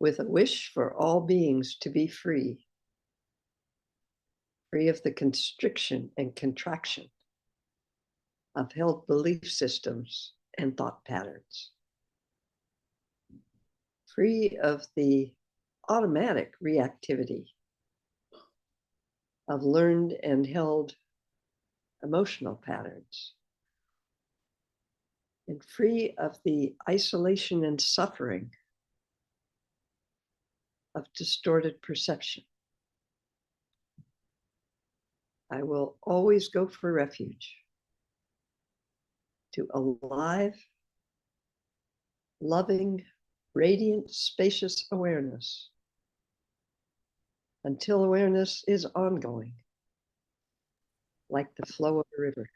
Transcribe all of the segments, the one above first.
with a wish for all beings to be free, free of the constriction and contraction of held belief systems and thought patterns, free of the automatic reactivity of learned and held emotional patterns, and free of the isolation and suffering of distorted perception. I will always go for refuge to alive, loving, radiant, spacious awareness until awareness is ongoing, like the flow of a river.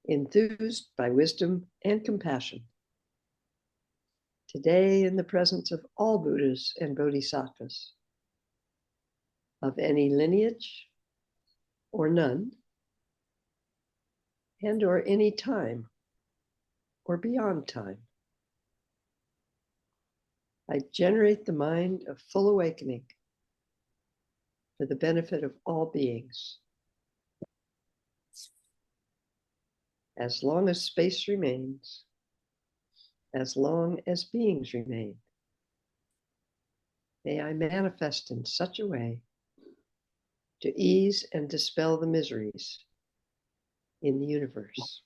Enthused by wisdom and compassion, today in the presence of all Buddhas and Bodhisattvas, of any lineage or none, and or any time or beyond time, I generate the mind of full awakening for the benefit of all beings. As long as space remains, as long as beings remain, may I manifest in such a way to ease and dispel the miseries in the universe.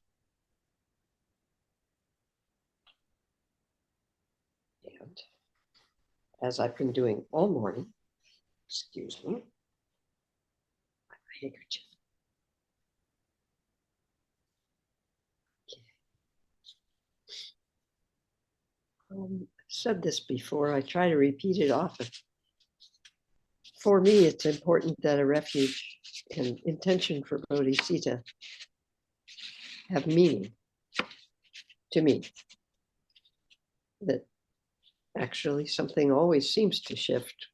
And as I've been doing all morning, excuse me, my handkerchief. I've said this before, I try to repeat it often. For me, it's important that a refuge and intention for Bodhisattva have meaning to me. That actually something always seems to shift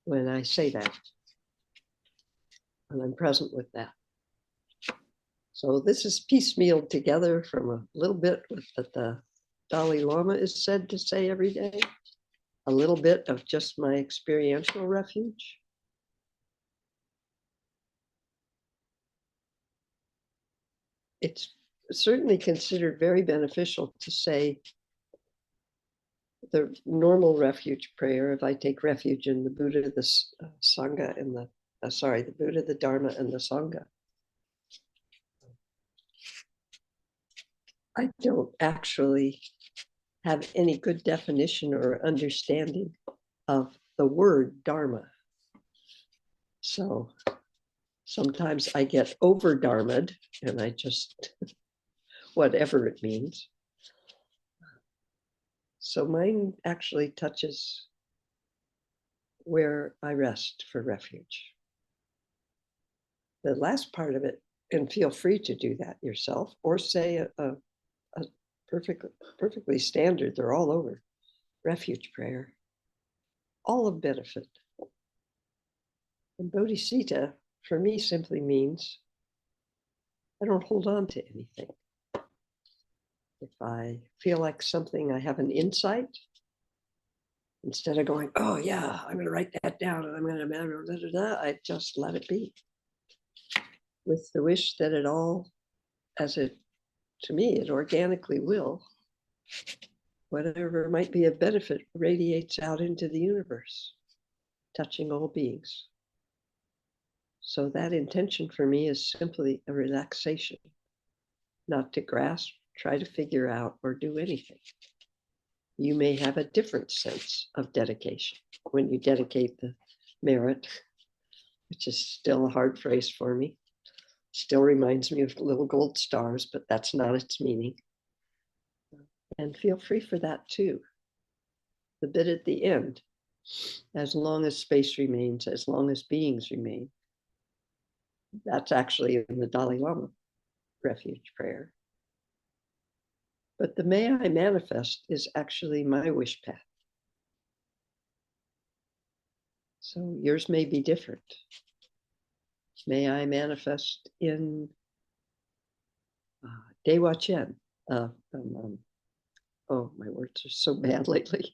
when I say that. And I'm present with that. So this is piecemealed together from a little bit that the Dalai Lama is said to say every day, a little bit of just my experiential refuge. It's certainly considered very beneficial to say the normal refuge prayer, if I take refuge in the Buddha, the Sangha, and the Buddha, the Dharma, and the Sangha. I don't actually have any good definition or understanding of the word Dharma. So sometimes I get over Dharma'd and I just, whatever it means. So mine actually touches where I rest for refuge. The last part of it, and feel free to do that yourself, or say a perfectly standard, they're all over, refuge prayer, all of benefit. And Bodhisattva, for me, simply means I don't hold on to anything. If I feel like something, I have an insight, instead of going, oh yeah, I'm going to write that down and I'm going to, I just let it be. With the wish that it all, to me, it organically will, whatever might be of benefit radiates out into the universe, touching all beings. So that intention for me is simply a relaxation, not to grasp, try to figure out, or do anything. You may have a different sense of dedication when you dedicate the merit, which is still a hard phrase for me. Still reminds me of little gold stars, but that's not its meaning. And feel free for that too. The bit at the end, as long as space remains, as long as beings remain. That's actually in the Dalai Lama refuge prayer. But the may I manifest is actually my wish path. So yours may be different. May I manifest in Dewa Chen, oh, my words are so bad lately.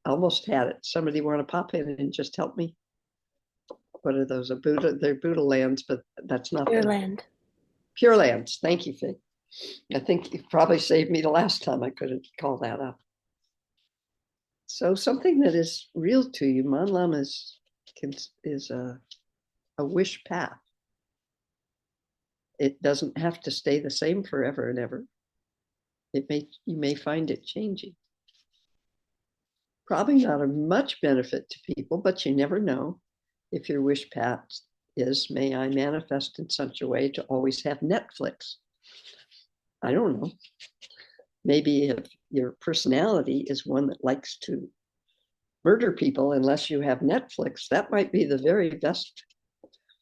Almost had it. Somebody want to pop in and just help me? What are those? They're Buddha lands, but that's not Pure Land. Pure Lands. Thank you, Faye. I think you probably saved me the last time I couldn't call that up. So something that is real to you, Man Lama is a wish path. It doesn't have to stay the same forever and ever. You may find it changing. Probably not of much benefit to people, but you never know. If your wish path is, may I manifest in such a way to always have Netflix. I don't know. Maybe if your personality is one that likes to murder people unless you have Netflix, that might be the very best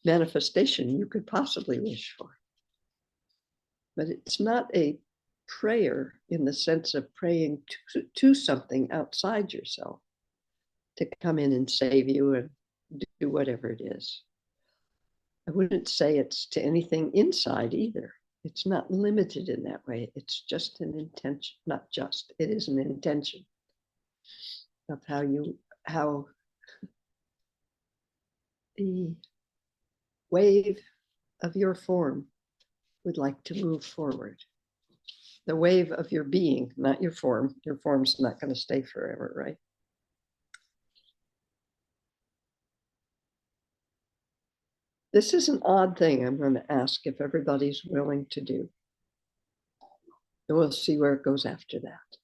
manifestation you could possibly wish for. But it's not a prayer in the sense of praying to something outside yourself to come in and save you and do whatever it is. I wouldn't say it's to anything inside either. It's not limited in that way. It's just an intention, not just, it is an intention of how the wave of your form would like to move forward. The wave of your being, not your form. Your form's not going to stay forever, right? This is an odd thing I'm going to ask if everybody's willing to do. And we'll see where it goes after that.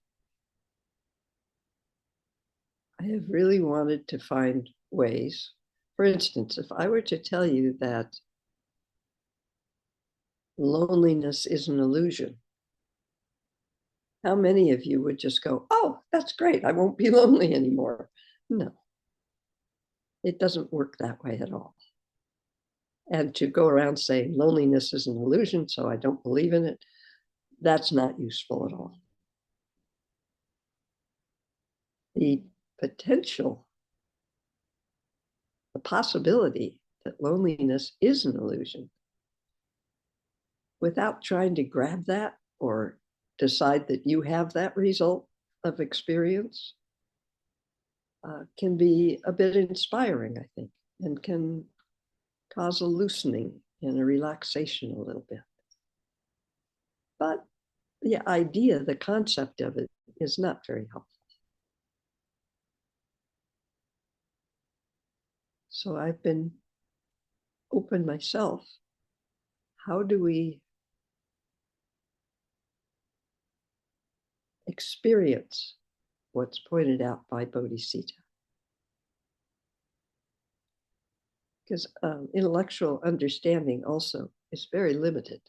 I have really wanted to find ways. For instance, if I were to tell you that loneliness is an illusion, how many of you would just go, oh, that's great, I won't be lonely anymore? No, it doesn't work that way at all. And to go around saying loneliness is an illusion, so I don't believe in it, that's not useful at all. The potential, the possibility that loneliness is an illusion, without trying to grab that or decide that you have that result of experience, can be a bit inspiring, I think, and can cause a loosening and a relaxation a little bit. But the idea, the concept of it is not very helpful. So I've been open myself. How do we experience what's pointed out by Bodhisattva? Because intellectual understanding also is very limited.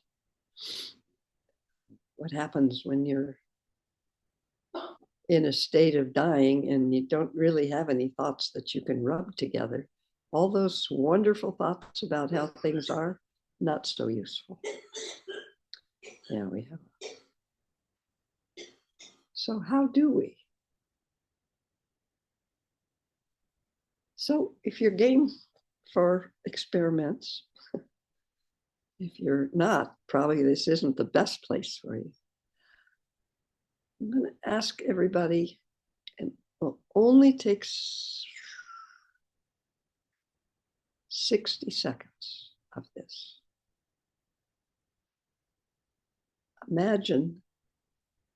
What happens when you're in a state of dying and you don't really have any thoughts that you can rub together? All those wonderful thoughts about how things are, not so useful. Yeah, we have. So how do we? So if you're game for experiments, if you're not, probably this isn't the best place for you. I'm going to ask everybody, and it will only take 60 seconds of this. Imagine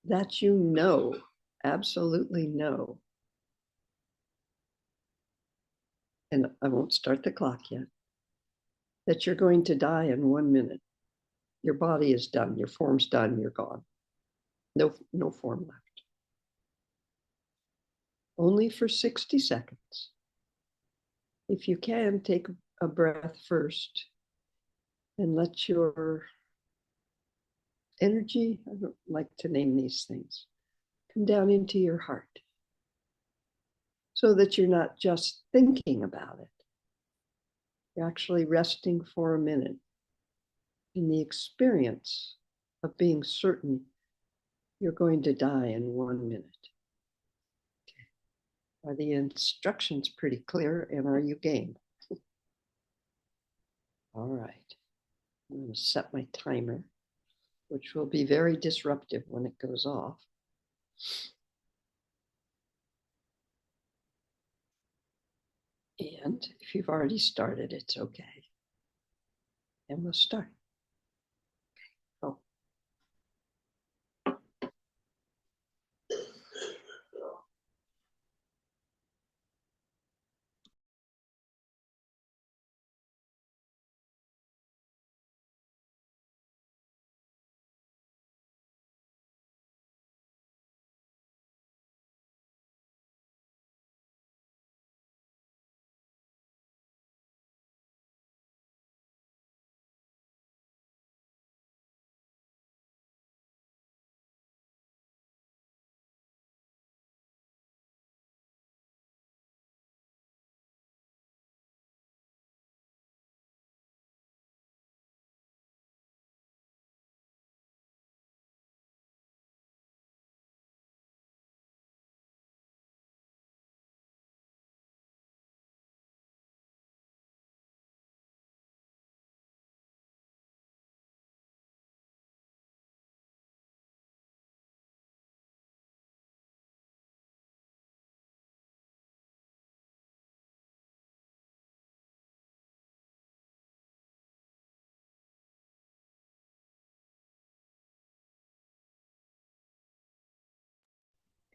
that you know, absolutely know, and I won't start the clock yet, that you're going to die in 1 minute. Your body is done, your form's done, you're gone. No form left. Only for 60 seconds. If you can, take a breath first and let your energy, I don't like to name these things, come down into your heart so that you're not just thinking about it. You're actually resting for a minute in the experience of being certain you're going to die in 1 minute. Okay. Are the instructions pretty clear, and are you game? All right. I'm going to set my timer, which will be very disruptive when it goes off. And if you've already started, it's okay. And we'll start. Oh.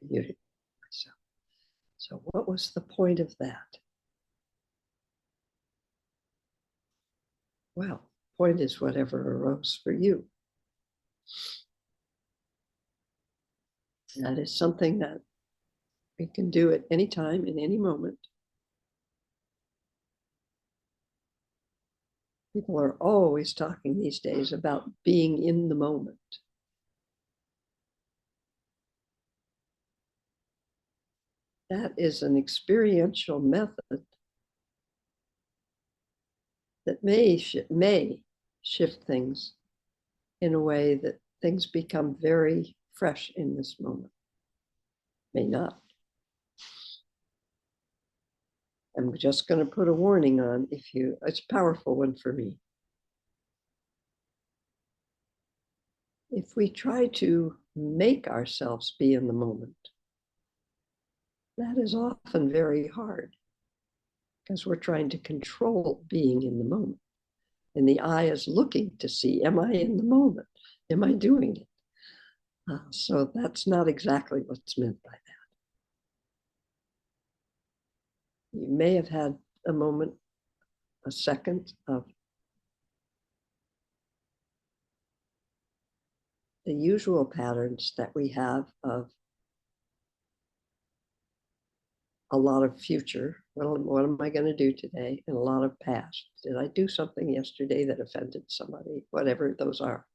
Muted myself. So what was the point of that? Well, point is whatever arose for you. That is something that we can do at any time, in any moment. People are always talking these days about being in the moment. That is an experiential method that may shift things in a way that things become very fresh in this moment. May not. I'm just going to put a warning on it's a powerful one for me. If we try to make ourselves be in the moment, that is often very hard because we're trying to control being in the moment. And the eye is looking to see, am I in the moment? Am I doing it? So that's not exactly what's meant by that. You may have had a moment, a second of the usual patterns that we have of a lot of future. What am I going to do today? And a lot of past. Did I do something yesterday that offended somebody? Whatever those are.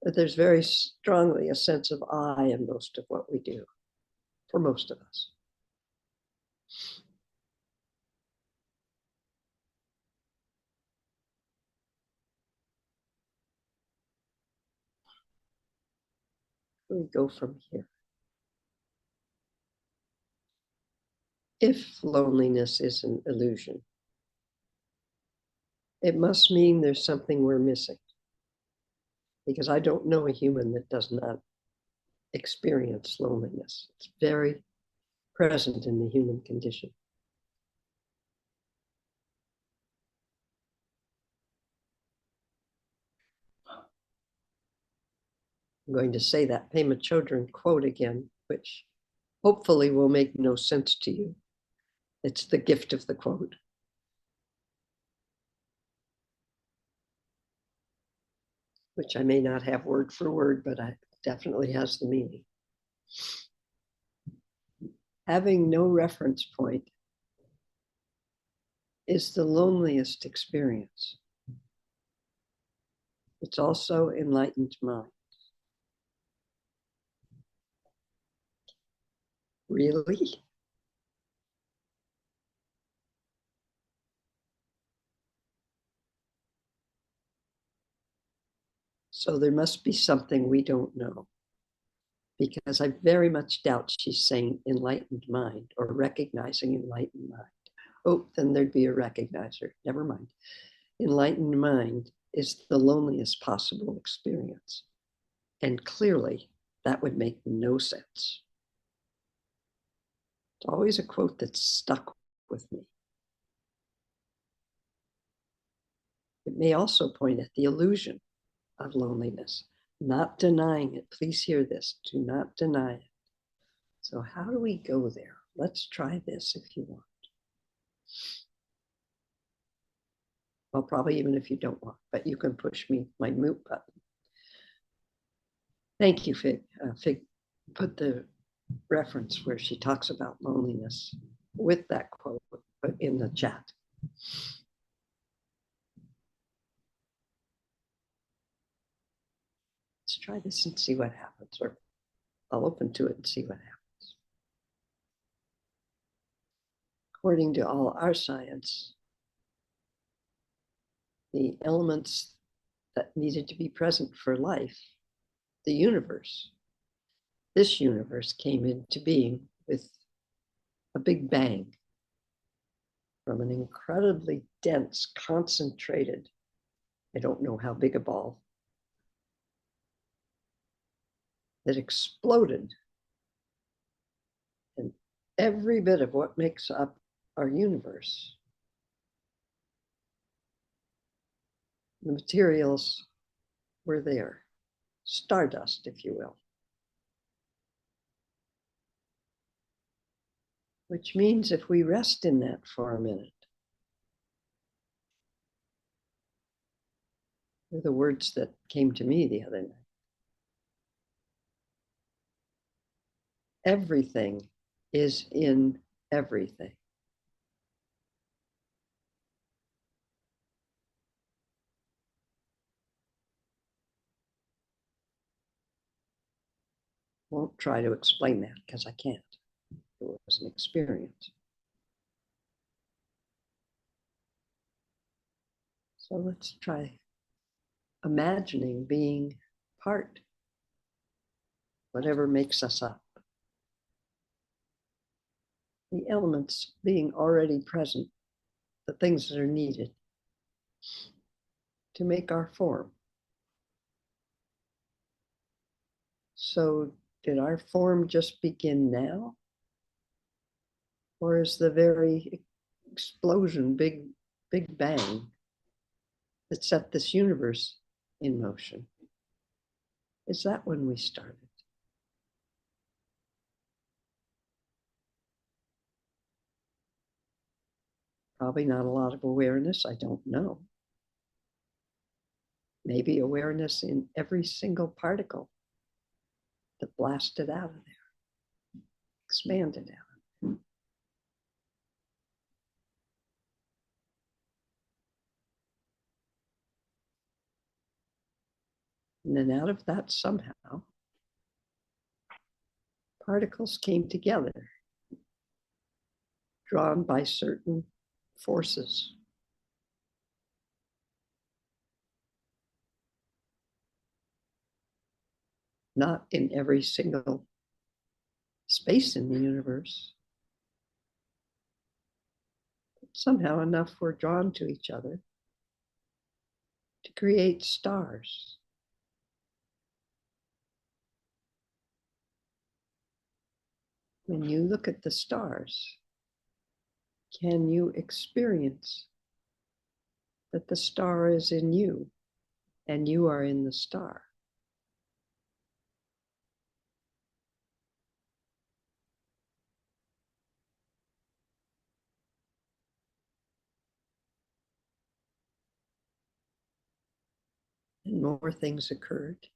But there's very strongly a sense of I in most of what we do, for most of us. We go from here. If loneliness is an illusion, it must mean there's something we're missing. Because I don't know a human that does not experience loneliness. It's very present in the human condition. I'm going to say that Pema Chodron quote again, which hopefully will make no sense to you. It's the gift of the quote. Which I may not have word for word, but it definitely has the meaning. Having no reference point is the loneliest experience. It's also enlightened mind. Really? So there must be something we don't know. Because I very much doubt she's saying enlightened mind or recognizing enlightened mind. Oh, then there'd be a recognizer. Never mind. enlightened mind is the loneliest possible experience. And clearly, that would make no sense. It's always a quote that's stuck with me. It may also point at the illusion of loneliness, not denying it. Please hear this. Do not deny it. So how do we go there? Let's try this if you want. Well, probably even if you don't want, but you can push my mute button. Thank you, Fig. Fig put the reference where she talks about loneliness with that quote in the chat. Let's try this and see what happens, or I'll open to it and see what happens. According to all our science, the elements that needed to be present for life, the universe, this universe came into being with a big bang from an incredibly dense, concentrated, I don't know how big a ball, that exploded. And every bit of what makes up our universe, the materials were there, stardust, if you will. Which means if we rest in that for a minute, were the words that came to me the other night. Everything is in everything. Won't try to explain that because I can't. It was an experience. So let's try imagining being part, whatever makes us up. The elements being already present, the things that are needed to make our form. So did our form just begin now? Or is the very explosion, big bang that set this universe in motion, is that when we started? Probably not a lot of awareness, I don't know. Maybe awareness in every single particle that blasted out of there, expanded out. And then out of that somehow, particles came together, drawn by certain forces. Not in every single space in the universe, but somehow enough were drawn to each other to create stars. When you look at the stars, can you experience that the star is in you and you are in the star? And more things occurred.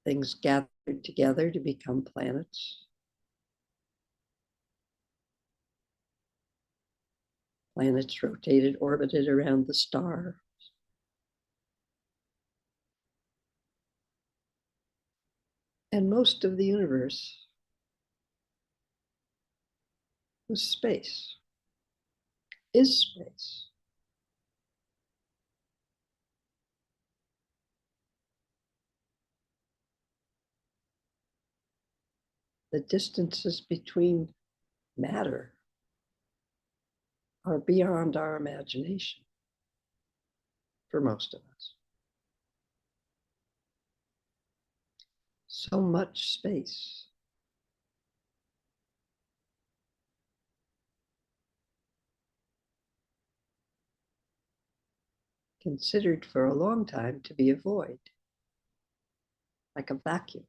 Things gathered together to become planets. Planets rotated, orbited around the star. And most of the universe was space, is space. The distances between matter are beyond our imagination. for most of us. So much space. Considered for a long time to be a void, like a vacuum.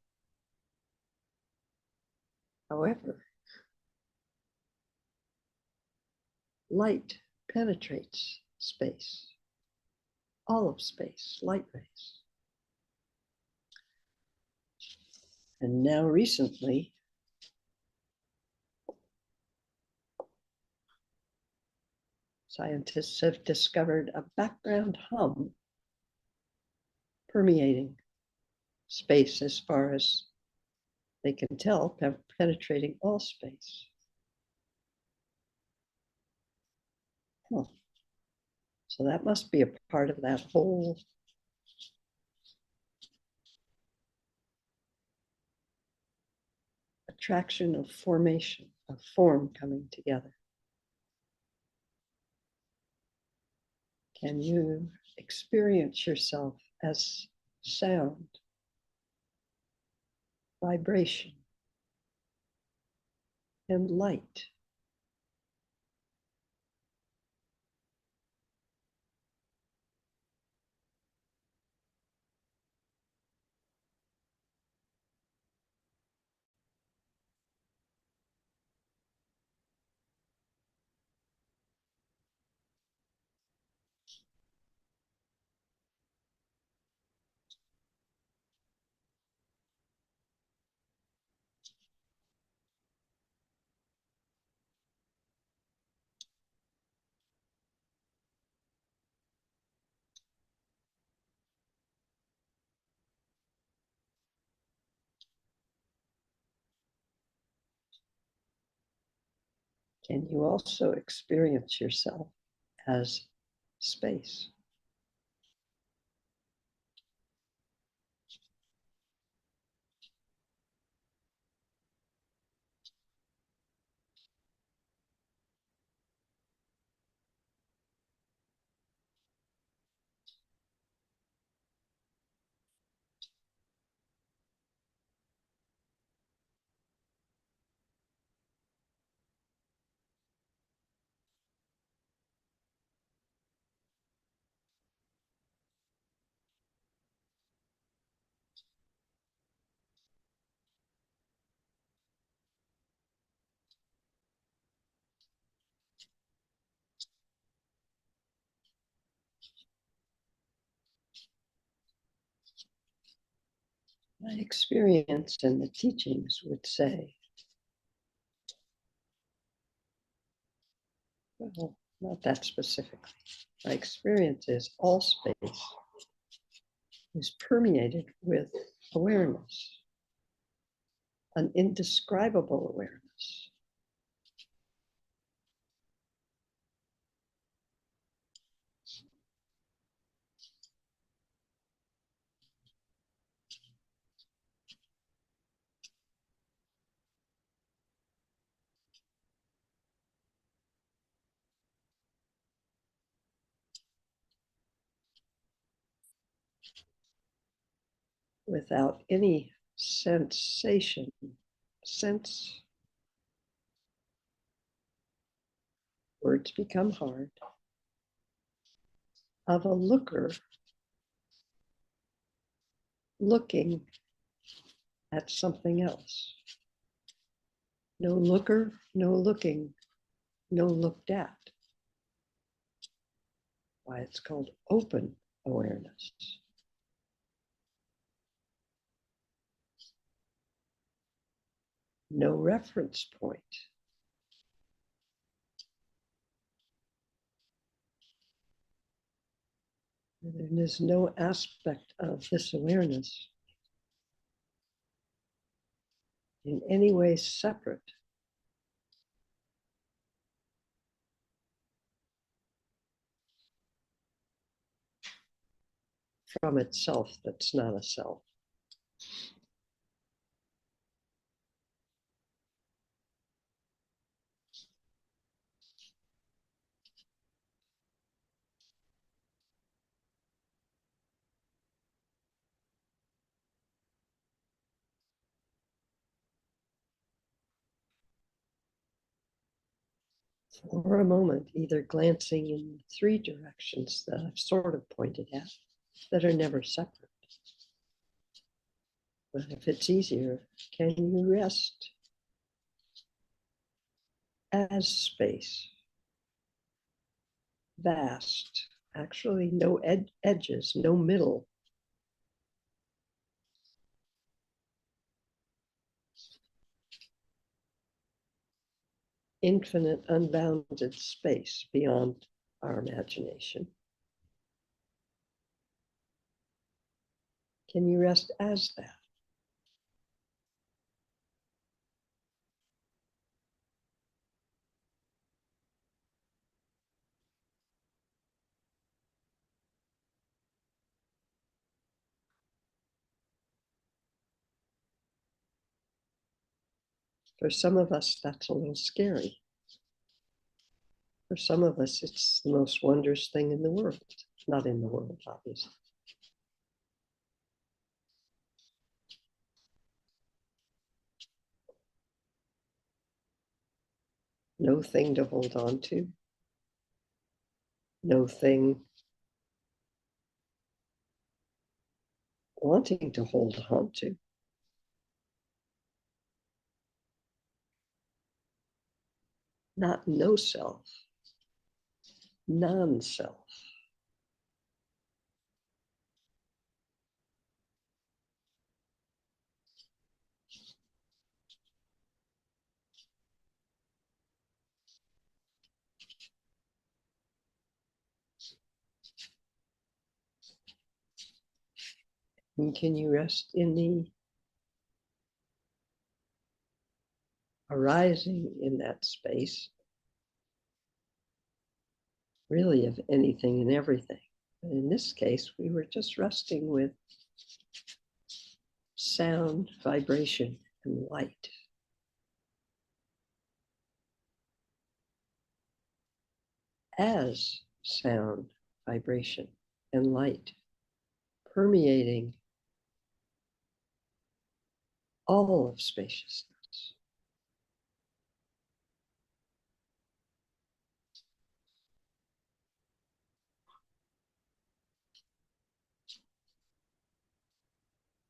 However, light penetrates space, all of space, light rays. And now recently, scientists have discovered a background hum permeating space as far as they can tell, penetrating all space. Huh. So that must be a part of that whole attraction of formation, of form coming together. Can you experience yourself as sound, vibration, and light? Can you also experience yourself as space? My experience in the teachings would say, well, not that specifically. My experience is all space is permeated with awareness, an indescribable awareness. Without any sensation, sense, words become hard, of a looker looking at something else. No looker, no looking, no looked at. Why it's called open awareness. No reference point. There is no aspect of this awareness in any way separate from itself that's not a self. for a moment, either glancing in three directions that I've sort of pointed at that are never separate. But if it's easier, can you rest as space, vast, actually no edges, no middle, infinite, unbounded space beyond our imagination? Can you rest as that? For some of us, that's a little scary. For some of us, it's the most wondrous thing in the world. Not in the world, obviously. No thing to hold on to. No thing wanting to hold on to. Not no self, non-self. And can you rest in the arising in that space, really, of anything and everything? But in this case, we were just resting with sound, vibration, and light. As sound, vibration, and light, permeating all of spaciousness.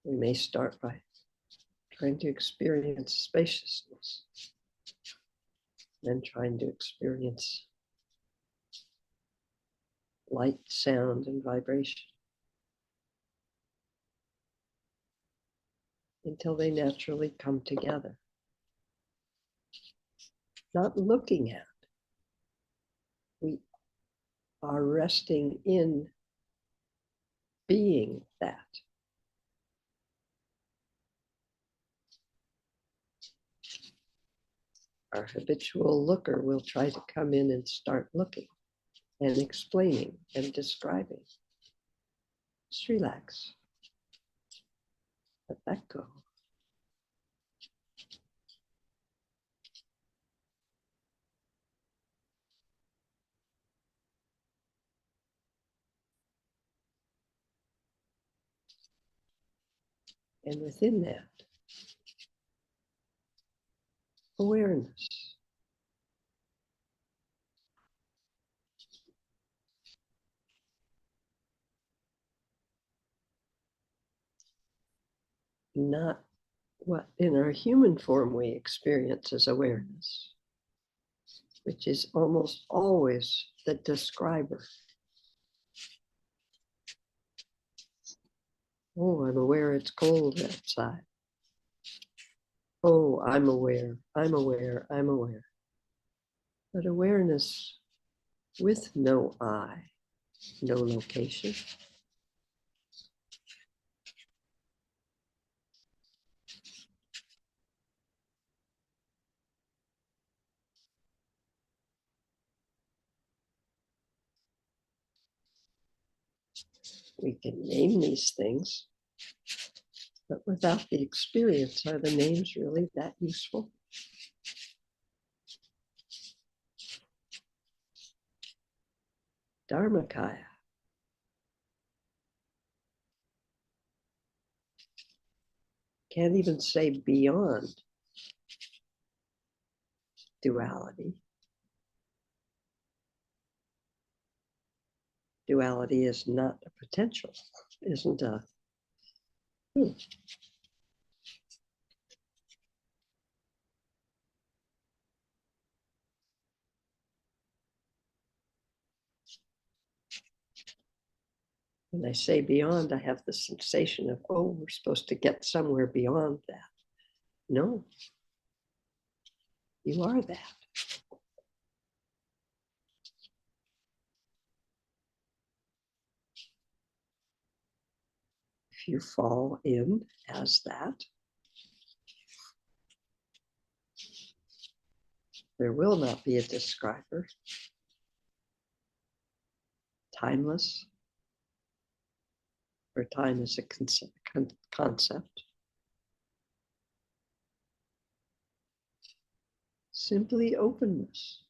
We may start by trying to experience spaciousness, then trying to experience light, sound, and vibration until they naturally come together. Not looking at, we are resting in being that. Our habitual looker will try to come in and start looking and explaining and describing. Just relax. Let that go. And within that, awareness. Not what in our human form we experience as awareness, which is almost always the describer. Oh, I'm aware it's cold outside. Oh, I'm aware, I'm aware, I'm aware. But awareness with no I, no location. We can name these things, but without the experience, are the names really that useful? Dharmakaya. Can't even say beyond duality. Duality is not a potential, isn't a When I say beyond, I have the sensation of, oh, we're supposed to get somewhere beyond that. No, you are that. If you fall in as that, there will not be a describer. Timeless, where time is a concept. Simply openness.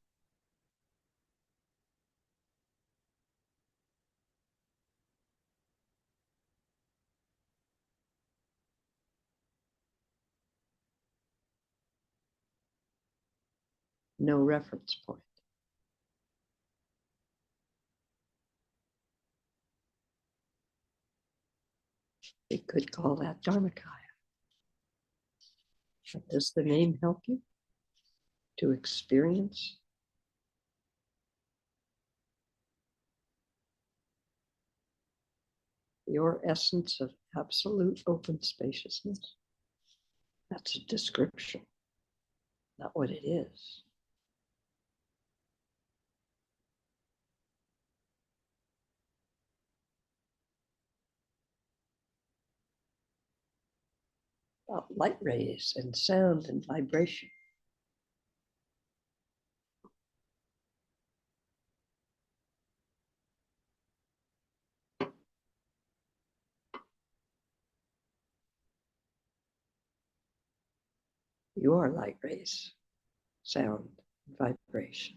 No reference point. We could call that Dharmakaya. But does the name help you to experience your essence of absolute open spaciousness? That's a description, not what it is. About light rays and sound and vibration. You are light rays, sound, and vibration.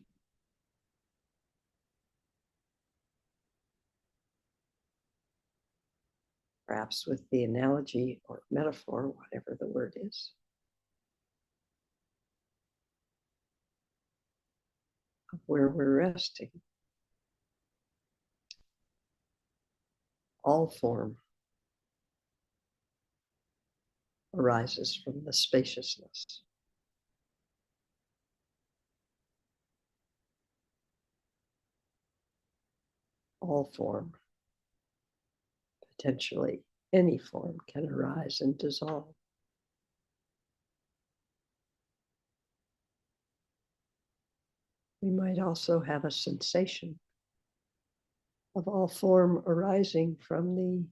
Perhaps with the analogy or metaphor, whatever the word is, of where we're resting. All form arises from the spaciousness. All form, potentially any form, can arise and dissolve. We might also have a sensation of all form arising from the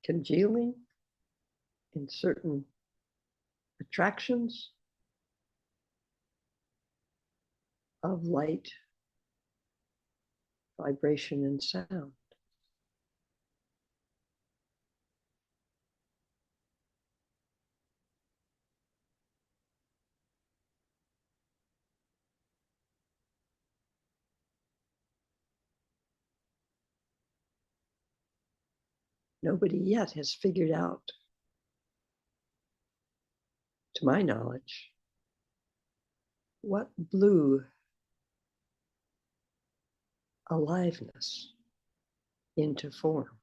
congealing in certain attractions of light, vibration, and sound. Nobody yet has figured out, to my knowledge, what blew aliveness into form.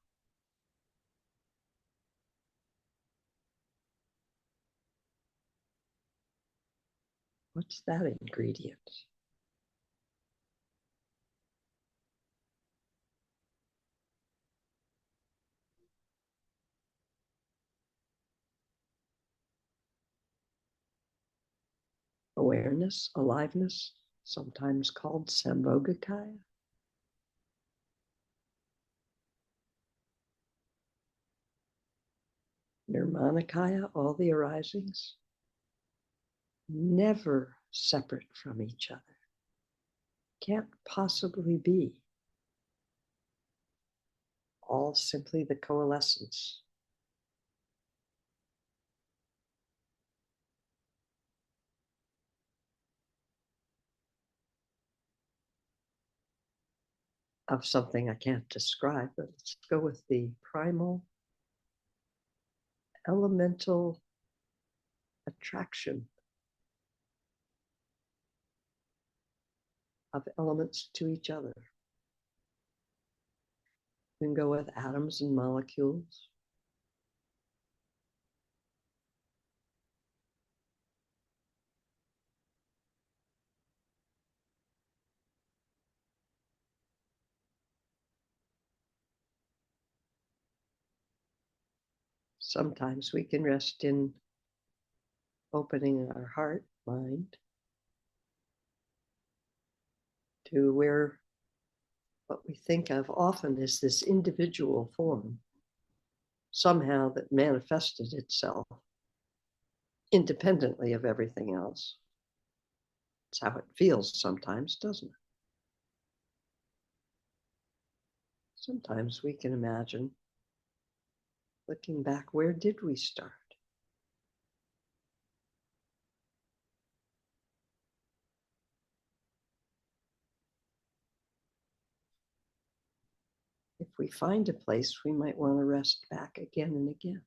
What's that ingredient? Awareness, aliveness, sometimes called Sambhogakaya. Nirmanakaya, all the arisings, never separate from each other. Can't possibly be. All simply the coalescence of something I can't describe, but let's go with the primal elemental attraction of elements to each other. We can go with atoms and molecules. Sometimes we can rest in opening our heart, mind, to where what we think of often is this individual form, somehow that manifested itself independently of everything else. It's how it feels sometimes, doesn't it? Sometimes we can imagine looking back, where did we start? If we find a place, we might want to rest back again and again.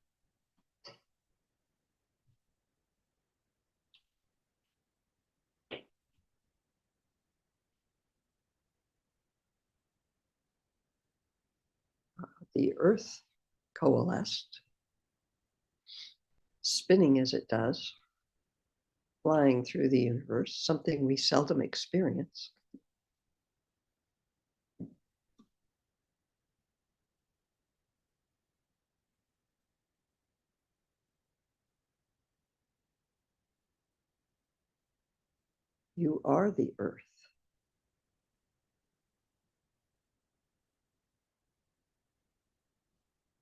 The earth coalesced, spinning as it does, flying through the universe, something we seldom experience. You are the earth.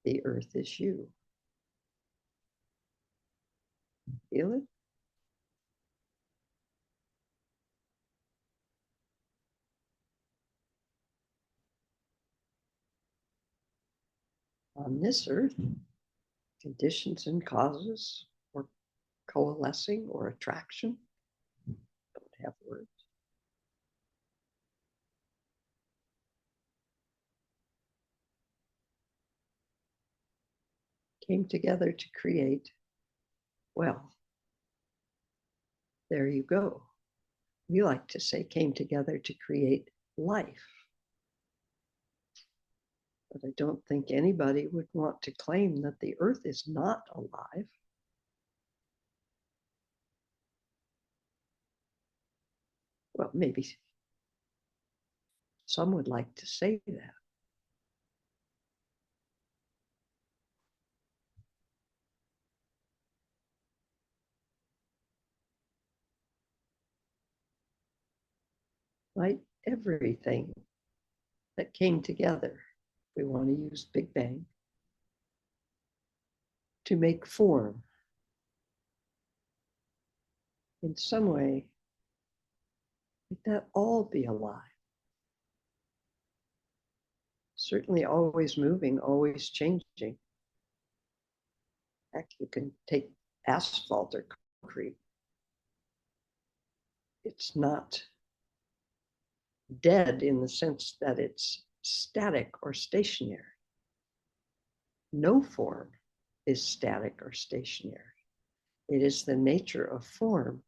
The earth is you. Feel it? On this earth, conditions and causes, or coalescing or attraction, don't have words. Came together to create, well, there you go. We like to say came together to create life. But I don't think anybody would want to claim that the earth is not alive. Well, maybe some would like to say that. Right? Everything that came together, we want to use Big Bang, to make form. In some way, would that all be alive? Certainly always moving, always changing. Heck, you can take asphalt or concrete. It's not dead in the sense that it's static or stationary. No form is static or stationary. It is the nature of form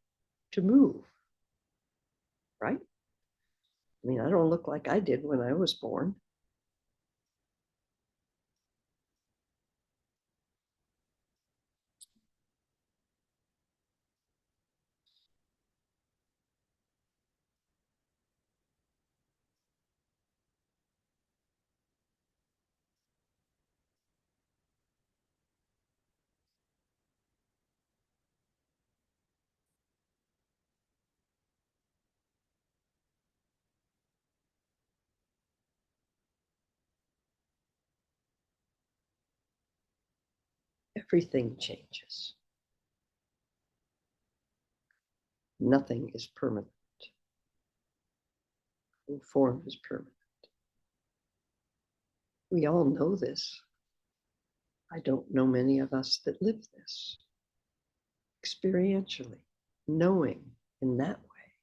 to move, right? I mean, I don't look like I did when I was born. Everything changes. Nothing is permanent. No form is permanent. We all know this. I don't know many of us that live this experientially, knowing in that way,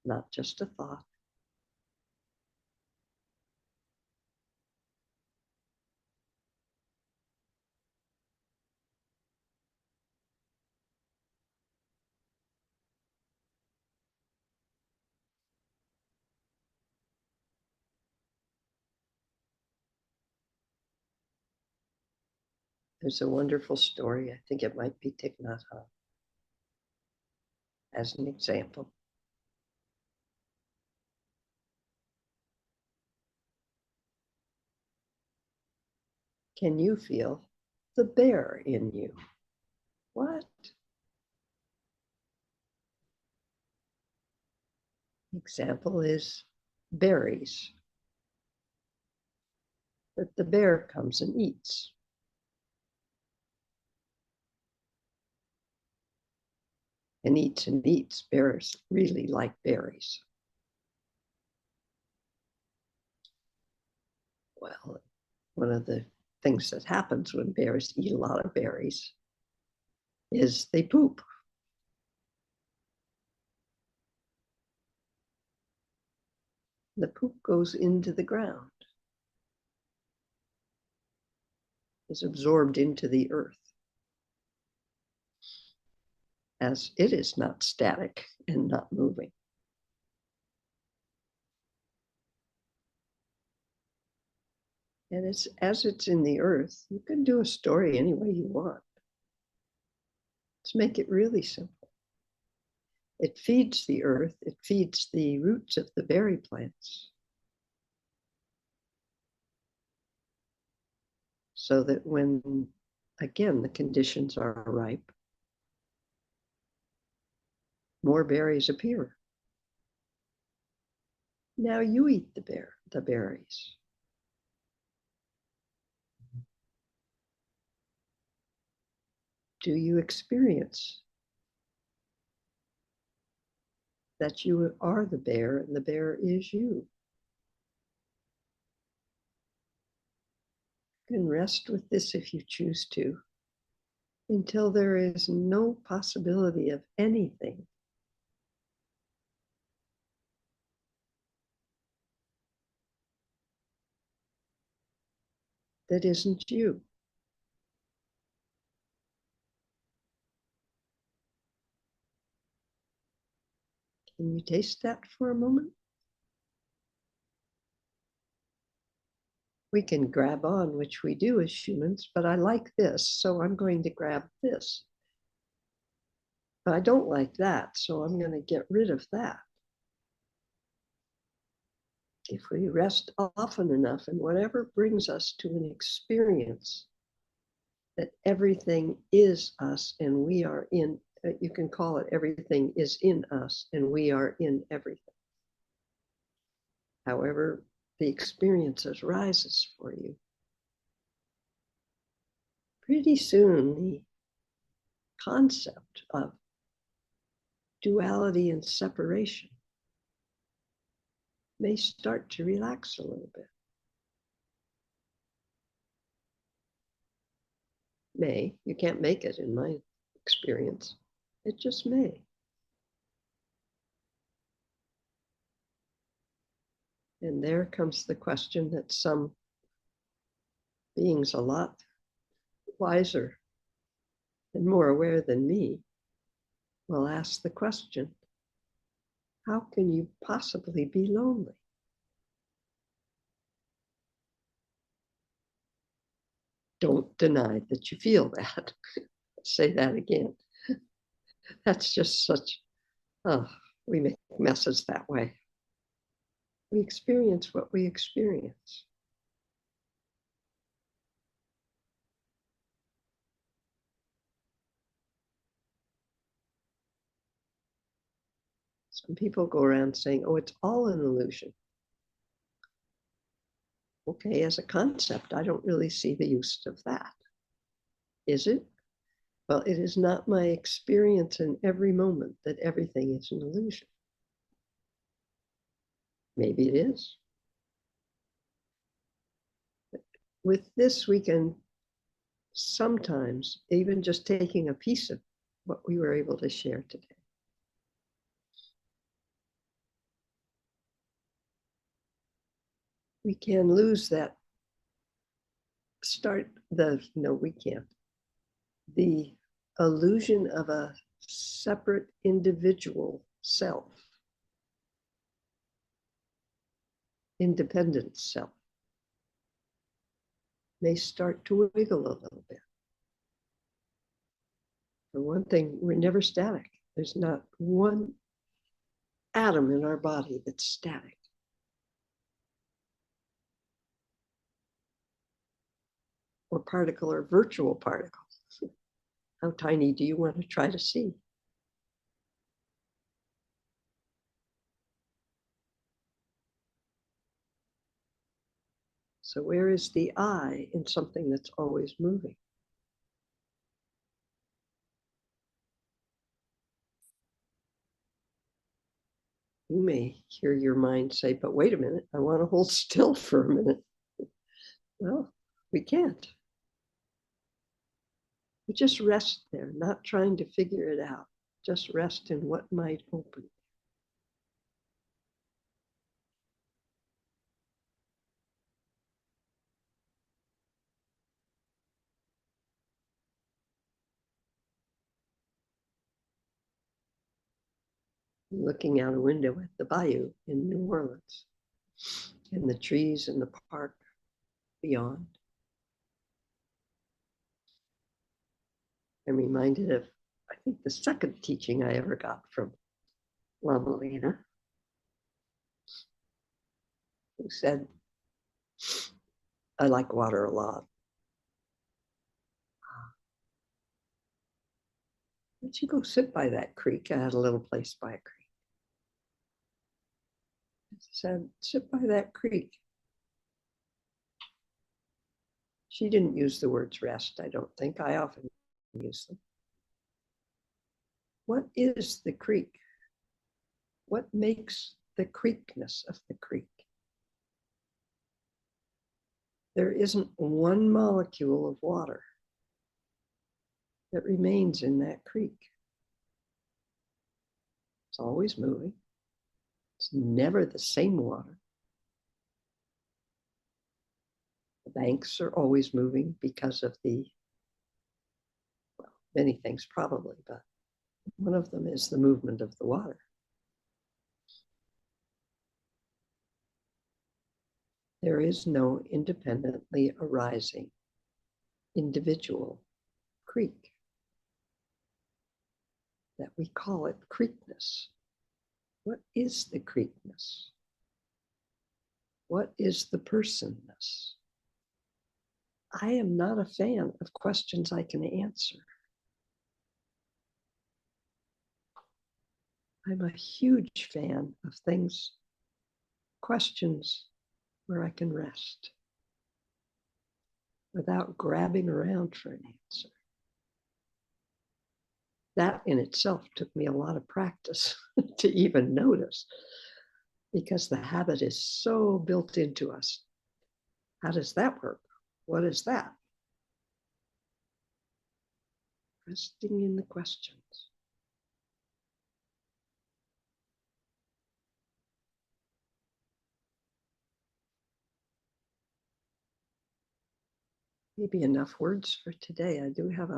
not just a thought. There's a wonderful story. I think it might be Thich Nhat Hanh as an example. Can you feel the bear in you? What? Example is berries that the bear comes and eats. And eats and eats. Bears really like berries. Well, one of the things that happens when bears eat a lot of berries is they poop. The poop goes into the ground, is absorbed into the earth, as it is not static and not moving. And as it's in the earth, you can do a story any way you want. Let's make it really simple. It feeds the earth, it feeds the roots of the berry plants, so that when, again, the conditions are ripe, more berries appear. Now you eat the berries. Do you experience that you are the bear and the bear is you? You can rest with this if you choose to, until there is no possibility of anything that isn't you. Can you taste that for a moment? We can grab on, which we do as humans, but I like this, so I'm going to grab this. But I don't like that, so I'm going to get rid of that. If we rest often enough, and whatever brings us to an experience that everything is us and we are in, you can call it everything is in us and we are in everything. However, the experiences rises for you. Pretty soon, the concept of duality and separation may start to relax a little bit. May, you can't make it in my experience. It just may. And there comes the question that some beings a lot wiser and more aware than me will ask the question, how can you possibly be lonely? Don't deny that you feel that. Say that again. That's just such, oh, we make messes that way. We experience what we experience. Some people go around saying, oh, it's all an illusion. Okay, as a concept, I don't really see the use of that. Is it? Well, it is not my experience in every moment that everything is an illusion. Maybe it is. With this, we can sometimes, even just taking a piece of what we were able to share today, we can lose that no, we can't. The illusion of a separate individual self, independent self, may start to wiggle a little bit. For one thing, we're never static. There's not one atom in our body that's static. Or particle or virtual particle. How tiny do you want to try to see? So where is the I in something that's always moving? You may hear your mind say, but wait a minute, I want to hold still for a minute. Well, we can't. We just rest there, not trying to figure it out. Just rest in what might open. Looking out a window at the bayou in New Orleans, and the trees in the park beyond. I'm reminded of, I think, the second teaching I ever got from Lama Lena, who said, I like water a lot. Why don't you go sit by that creek? I had a little place by a creek. He said, sit by that creek. She didn't use the words rest, I don't think. I often use them. What is the creek? What makes the creekness of the creek? There isn't one molecule of water that remains in that creek. It's always moving. It's never the same water. The banks are always moving because of many things probably, but one of them is the movement of the water. There is no independently arising individual creek that we call it creekness. What is the creekness? What is the personness? I am not a fan of questions I can answer. I'm a huge fan of things, questions where I can rest without grabbing around for an answer. That in itself took me a lot of practice to even notice, because the habit is so built into us. How does that work? What is that? Resting in the questions. Maybe enough words for today. I do have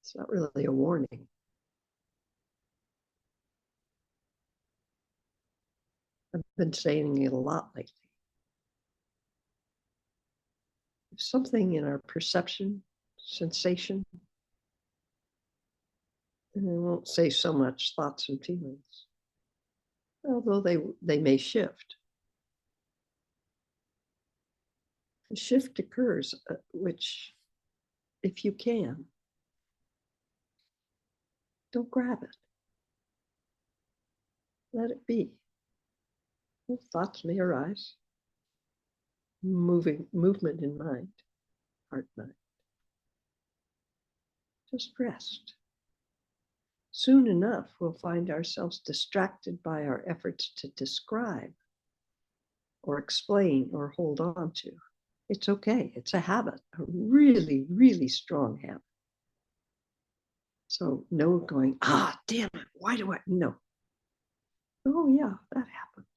it's not really a warning. I've been saying it a lot lately. If something in our perception, sensation, and I won't say so much thoughts and feelings, although they may shift. A shift occurs, which, if you can, don't grab it. Let it be. Well, thoughts may arise. Movement in mind, heart, mind. Just rest. Soon enough, we'll find ourselves distracted by our efforts to describe or explain or hold on to. It's okay. It's a habit, a really, really strong habit. So no going, damn it, why do I? No. Oh yeah, that happened.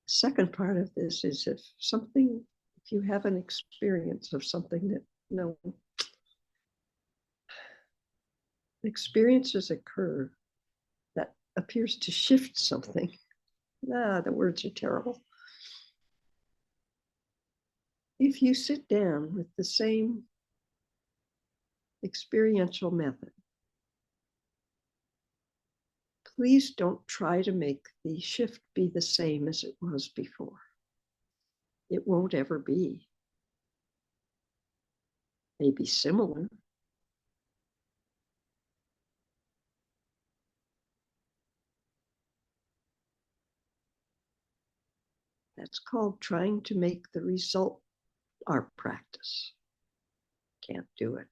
The second part of this is if you have an experience of something that, experiences occur that appears to shift something. The words are terrible. If you sit down with the same experiential method, please don't try to make the shift be the same as it was before. It won't ever be. Maybe similar. That's called trying to make the result our practice. Can't do it.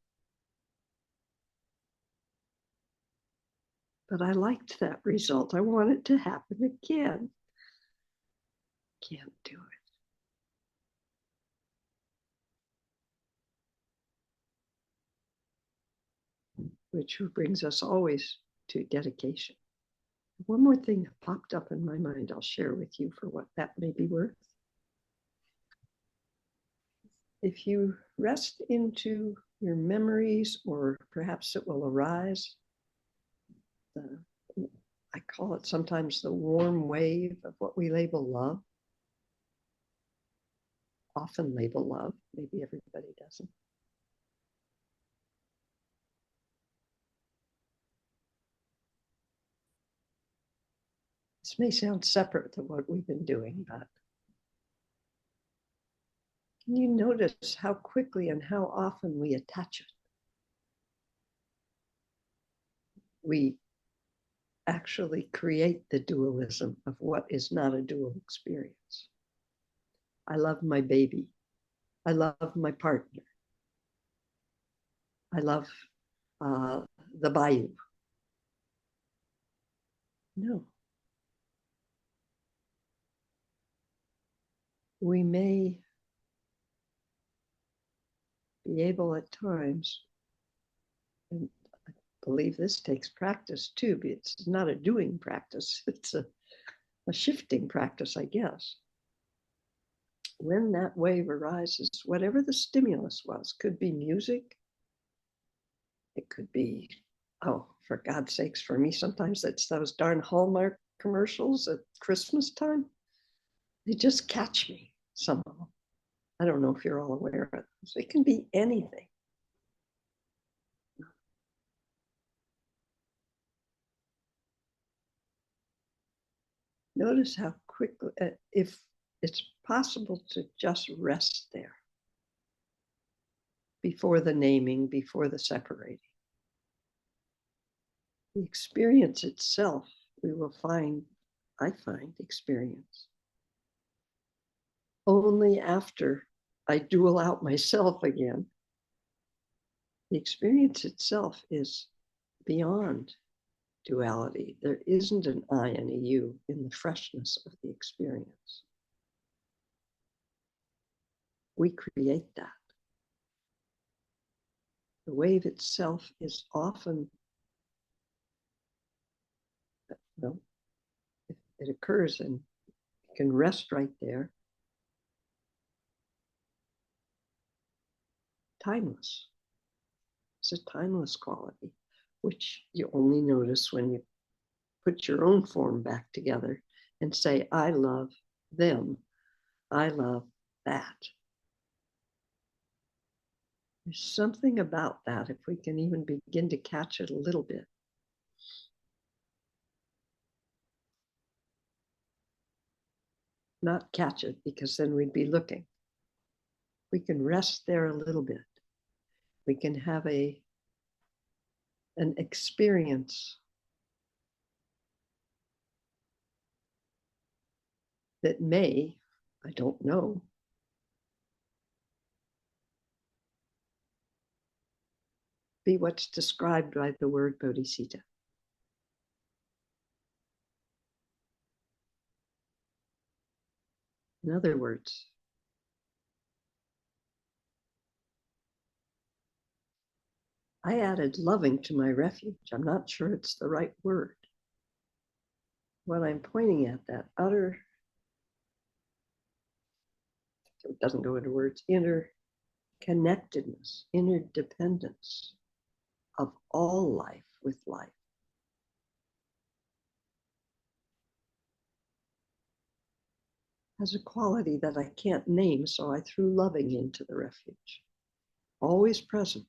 But I liked that result. I want it to happen again. Can't do it. Which brings us always to dedication. One more thing that popped up in my mind, I'll share with you for what that may be worth. If you rest into your memories, or perhaps it will arise, I call it sometimes the warm wave of what we label love, often label love, maybe everybody doesn't. This may sound separate to what we've been doing, but can you notice how quickly and how often we attach it? We actually create the dualism of what is not a dual experience. I love my baby. I love my partner. I love the bayou. No. We may be able at times, and I believe this takes practice too, but it's not a doing practice, it's a shifting practice, I guess. When that wave arises, whatever the stimulus was, could be music, it could be, oh, for God's sakes, for me, sometimes it's those darn Hallmark commercials at Christmas time. They just catch me somehow. I don't know if you're all aware of this. It can be anything. Notice how quickly, if it's possible to just rest there before the naming, before the separating. The experience itself, we will find, I find experience only after I dual out myself again. The experience itself is beyond duality. There isn't an I and a you in the freshness of the experience. We create that. The wave itself is often, well, if it occurs and you can rest right there, timeless. It's a timeless quality, which you only notice when you put your own form back together and say, I love them. I love that. There's something about that, if we can even begin to catch it a little bit. Not catch it, because then we'd be looking. We can rest there a little bit. We can have an experience that may, I don't know, be what's described by the word bodhisattva. In other words, I added loving to my refuge. I'm not sure it's the right word. What I'm pointing at, that utter, it doesn't go into words, interconnectedness, interdependence of all life with life. has a quality that I can't name, so I threw loving into the refuge. Always present.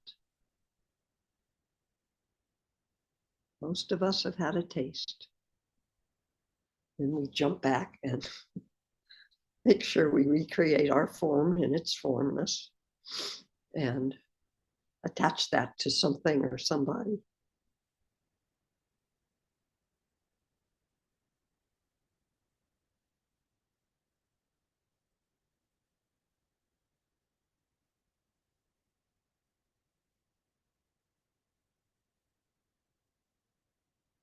Most of us have had a taste. Then we jump back and make sure we recreate our form in its formness and attach that to something or somebody.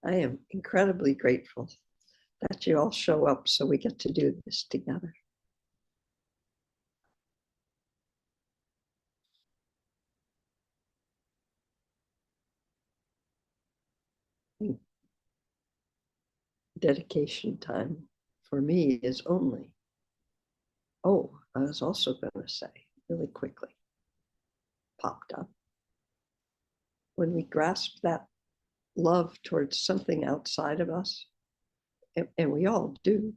I am incredibly grateful that you all show up so we get to do this together. Dedication time for me is only, oh, I was also going to say really quickly, popped up. When we grasp that love towards something outside of us, and we all do,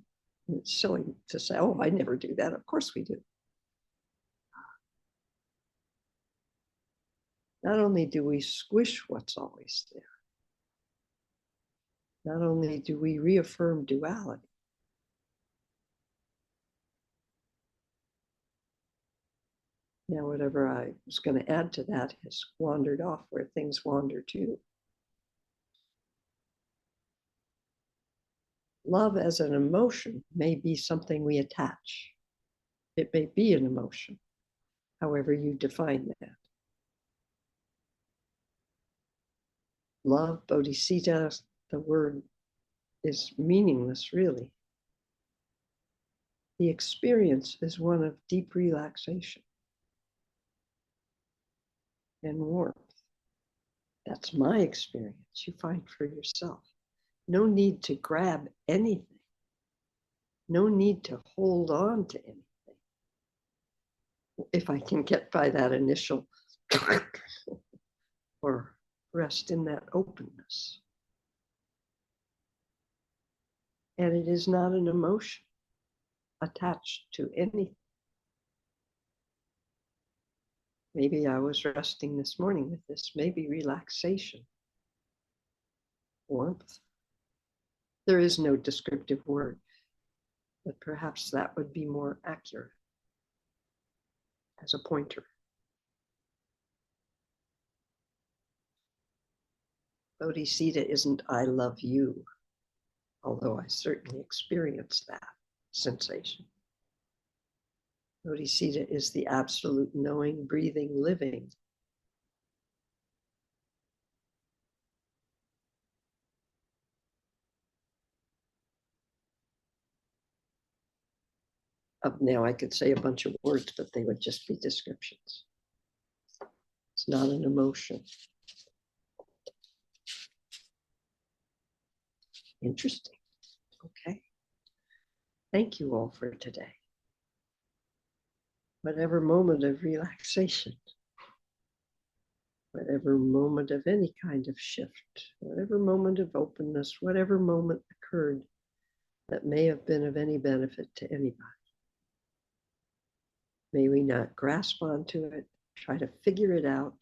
it's silly to say, oh, I never do that. Of course we do. Not only do we squish what's always there, not only do we reaffirm duality, now whatever I was going to add to that has wandered off where things wander too. Love as an emotion may be something we attach. It may be an emotion, however you define that. Love, bodhicitta, the word is meaningless, really. The experience is one of deep relaxation and warmth. That's my experience. You find for yourself. No need to grab anything. No need to hold on to anything. If I can get by that initial or rest in that openness. And it is not an emotion attached to anything. Maybe I was resting this morning with this, maybe relaxation, warmth. There is no descriptive word, but perhaps that would be more accurate as a pointer. Bodhicitta isn't I love you, although I certainly experience that sensation. Bodhicitta is the absolute knowing, breathing, living. Now I could say a bunch of words, but they would just be descriptions. It's not an emotion. Interesting. Okay. Thank you all for today. Whatever moment of relaxation, whatever moment of any kind of shift, whatever moment of openness, whatever moment occurred that may have been of any benefit to anybody. May we not grasp onto it, try to figure it out,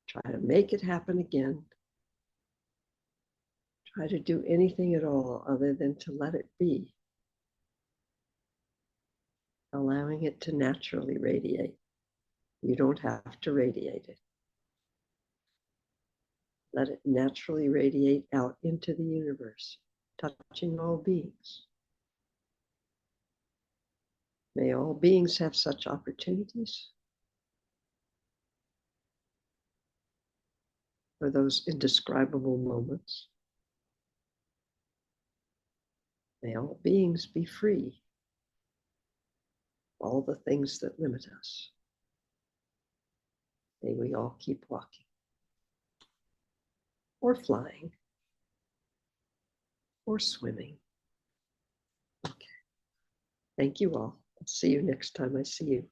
try to make it happen again, try to do anything at all other than to let it be, allowing it to naturally radiate. You don't have to radiate it. Let it naturally radiate out into the universe, touching all beings. May all beings have such opportunities for those indescribable moments. May all beings be free of all the things that limit us. May we all keep walking or flying or swimming. Okay. Thank you all. I'll see you next time I see you.